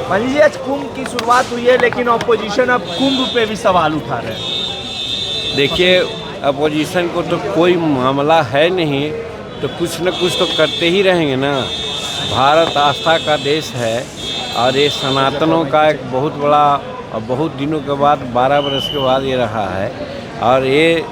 मान लीजिए आज कुंभ की शुरुआत हुई है, लेकिन ऑपोजिशन अब कुंभ पे भी सवाल उठा रहे हैं। देखिए, अपोजिशन को तो कोई मामला है नहीं, तो कुछ न कुछ तो करते ही रहेंगे ना। भारत आस्था का देश है और ये सनातनों का एक बहुत बड़ा और बहुत दिनों के बाद 12 बरस के बाद ये रहा है। और ये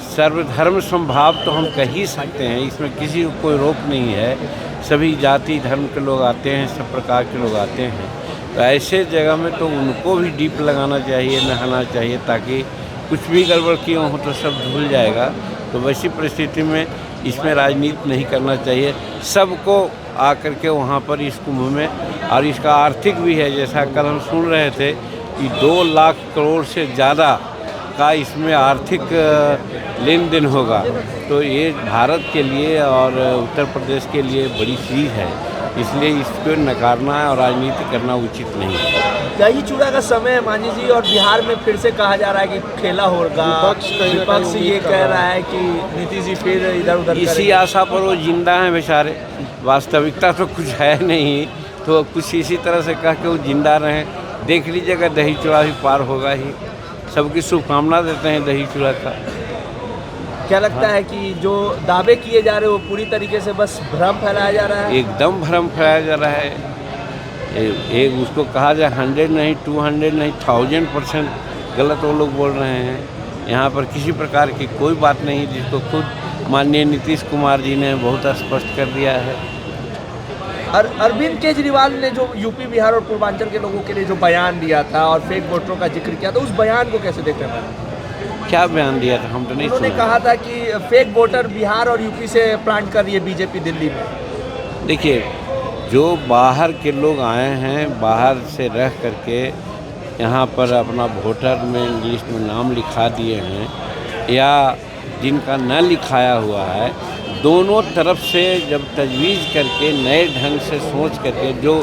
सर्वधर्म समभाव तो हम कह ही सकते हैं, इसमें किसी को कोई रोक नहीं है। सभी जाति धर्म के लोग आते हैं, सब प्रकार के लोग आते हैं। तो ऐसे जगह में तो उनको भी डीप लगाना चाहिए, नहाना चाहिए, ताकि कुछ भी गड़बड़ किए हो तो सब धुल जाएगा। तो वैसी परिस्थिति में इसमें राजनीति नहीं करना चाहिए। सबको आकर के वहाँ पर इस कुंभ में, और इसका आर्थिक भी है, जैसा कल हम सुन रहे थे कि 2 लाख करोड़ से ज़्यादा का इसमें आर्थिक लेन देन होगा। तो ये भारत के लिए और उत्तर प्रदेश के लिए बड़ी चीज़ है, इसलिए इसको नकारना और राजनीति करना उचित नहीं है। दही चूड़ा का समय है मांझी जी, और बिहार में फिर से कहा जा रहा है कि खेला होगा। विपक्ष ये कह रहा है कि नीतीश जी फिर इधर उधर इसी आशा पर वो जिंदा हैं बेचारे। वास्तविकता तो कुछ है नहीं, तो कुछ इसी तरह से कह के वो जिंदा रहें। देख लीजिएगा, दही चूड़ा भी पार होगा ही। सबकी शुभकामना देते हैं दही चूड़ा का। क्या लगता है कि जो दावे किए जा रहे हैं वो पूरी तरीके से बस भ्रम फैलाया जा रहा है? एकदम भ्रम फैलाया जा रहा है। एक उसको कहा जाए 100 नहीं, 200 नहीं, 1000% गलत वो लोग बोल रहे हैं। यहाँ पर किसी प्रकार की कोई बात नहीं, जिसको खुद माननीय नीतीश कुमार जी ने बहुत स्पष्ट कर दिया है। अरविंद केजरीवाल ने जो यूपी बिहार और पूर्वांचल के लोगों के लिए जो बयान दिया था और फेक वोटरों का जिक्र किया था, उस बयान को कैसे देखते हैं? क्या बयान दिया था? हम तो नहीं सुने। उन्होंने कहा था कि फेक वोटर बिहार और यूपी से प्लांट कर रही है बीजेपी दिल्ली में। देखिए, जो बाहर के लोग आए हैं, बाहर से रह करके यहाँ पर अपना वोटर में लिस्ट में नाम लिखा दिए हैं, या जिनका न लिखाया हुआ है, दोनों तरफ से जब तजवीज़ करके नए ढंग से सोच करके जो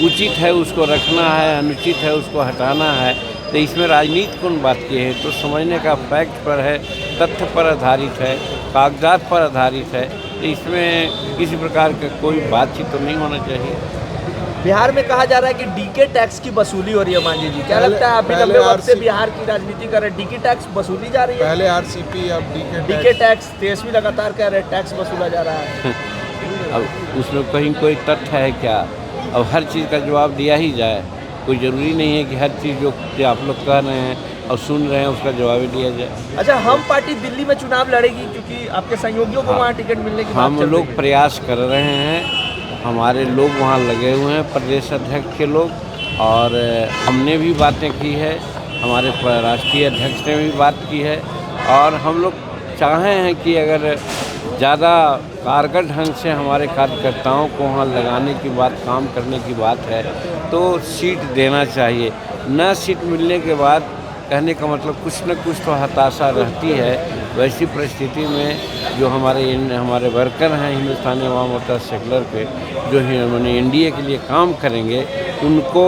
उचित है उसको रखना है, अनुचित है उसको हटाना है, तो इसमें राजनीति कौन बात की है? तो समझने का फैक्ट पर है, तथ्य पर आधारित है, कागजात पर आधारित है। तो इसमें किसी प्रकार का कोई बातचीत तो नहीं होना चाहिए। बिहार में कहा जा रहा है कि डीके टैक्स की वसूली हो रही है मांझी जी, क्या लगता है? अभी लंबे वक्त से बिहार की राजनीति कर रहे, डीके टैक्स वसूली जा रही है। पहले आरसीपी, अब डीके टैक्स। तेजस्वी लगातार कह रहे टैक्स वसूला जा रहा है। अब उसमें कहीं कोई तथ्य है क्या? अब हर चीज़ का जवाब दिया ही जाए? कोई ज़रूरी नहीं है कि हर चीज़ जो आप लोग कह रहे हैं और सुन रहे हैं उसका जवाब ही दिया जाए। अच्छा, हम पार्टी दिल्ली में चुनाव लड़ेगी क्योंकि आपके सहयोगियों को वहाँ टिकट मिलने की हम लोग प्रयास कर रहे हैं, हमारे लोग वहाँ लगे हुए हैं, प्रदेश अध्यक्ष के लोग, और हमने भी बातें की है, हमारे राष्ट्रीय अध्यक्ष ने भी बात की है। और हम लोग चाहे हैं कि अगर ज़्यादा कारगर ढंग से हमारे कार्यकर्ताओं को वहाँ लगाने की बात, काम करने की बात है, तो सीट देना चाहिए। न सीट मिलने के बाद कहने का मतलब कुछ न कुछ तो हताशा रहती है। वैसी परिस्थिति में जो हमारे वर्कर हैं हिंदुस्तानी अवाम मोर्चा सेकुलर पे, जो मैंने एनडीए के लिए काम करेंगे, उनको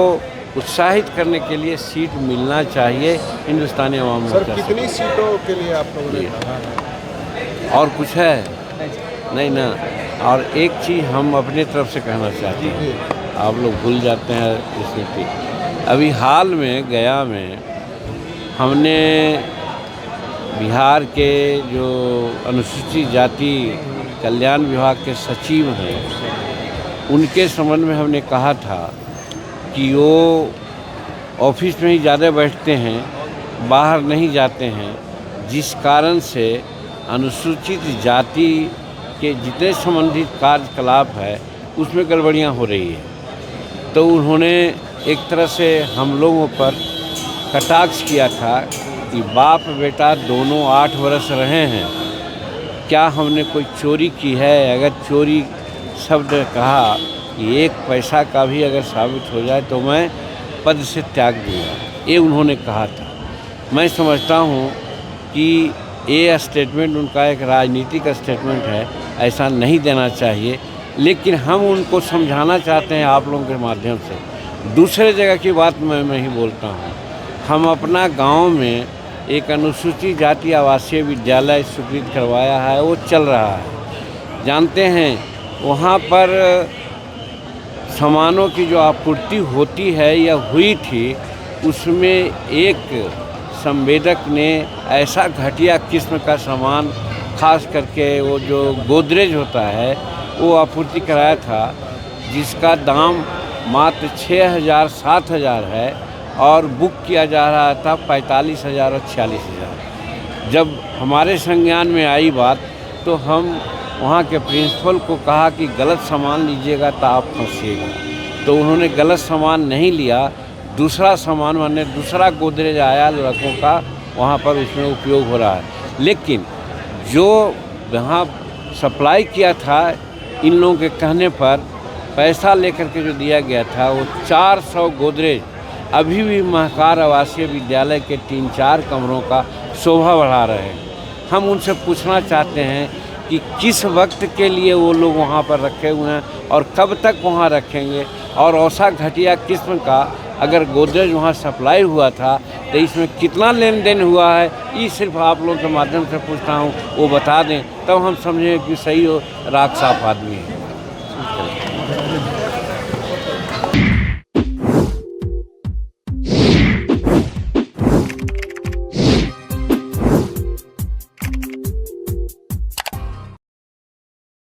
उत्साहित करने के लिए सीट मिलना चाहिए हिंदुस्तानी अवाम मोर्चा। सर, कितनी सीटों के लिए आप लोगों ने कहा है? और कुछ है नहीं ना। और एक चीज़ हम अपनी तरफ से कहना चाहते हैं, आप लोग भूल जाते हैं स्मृति। अभी हाल में गया में हमने बिहार के जो अनुसूचित जाति कल्याण विभाग के सचिव हैं, उनके संबंध में हमने कहा था कि वो ऑफिस में ही ज़्यादा बैठते हैं, बाहर नहीं जाते हैं, जिस कारण से अनुसूचित जाति के जितने संबंधित कार्यकलाप है उसमें गड़बड़ियाँ हो रही है। तो उन्होंने एक तरह से हम लोगों पर कटाक्ष किया था कि बाप बेटा दोनों 8 वर्ष रहे हैं, क्या हमने कोई चोरी की है? अगर चोरी शब्द कहा कि 1 पैसा का भी अगर साबित हो जाए तो मैं पद से त्याग दूँगा, ये उन्होंने कहा था। मैं समझता हूँ कि ये स्टेटमेंट उनका एक राजनीतिक स्टेटमेंट है, ऐसा नहीं देना चाहिए। लेकिन हम उनको समझाना चाहते हैं आप लोगों के माध्यम से। दूसरे जगह की बात मैं ही बोलता हूँ, हम अपना गांव में एक अनुसूचित जाति आवासीय विद्यालय स्वीकृत करवाया है, वो चल रहा है। जानते हैं वहाँ पर सामानों की जो आपूर्ति होती है या हुई थी, उसमें एक संवेदक ने ऐसा घटिया किस्म का सामान, खास करके वो जो गोदरेज होता है, वो आपूर्ति कराया था, जिसका दाम मात्र 6,000 7,000 है और बुक किया जा रहा था 45,000 और 46,000। जब हमारे संज्ञान में आई बात तो हम वहाँ के प्रिंसिपल को कहा कि गलत सामान लीजिएगा तो आप फंसिएगा। तो उन्होंने गलत सामान नहीं लिया, दूसरा सामान माने दूसरा गोदरेज आया लड़कों का, वहाँ पर उसमें उपयोग हो रहा है। लेकिन जो यहाँ सप्लाई किया था इन लोगों के कहने पर, पैसा लेकर के जो दिया गया था, वो 400 गोदरेज अभी भी महकार आवासीय विद्यालय के 3-4 कमरों का शोभा बढ़ा रहे हैं। हम उनसे पूछना चाहते हैं कि किस वक्त के लिए वो लोग वहाँ पर रखे हुए हैं और कब तक वहाँ रखेंगे, और ऐसा घटिया किस्म का अगर गोदरेज वहाँ सप्लाई हुआ था तो इसमें कितना लेन देन हुआ है, ये सिर्फ आप लोगों के माध्यम से पूछता हूँ, वो बता दें, तब हम समझें कि सही हो राख साफ आदमी है।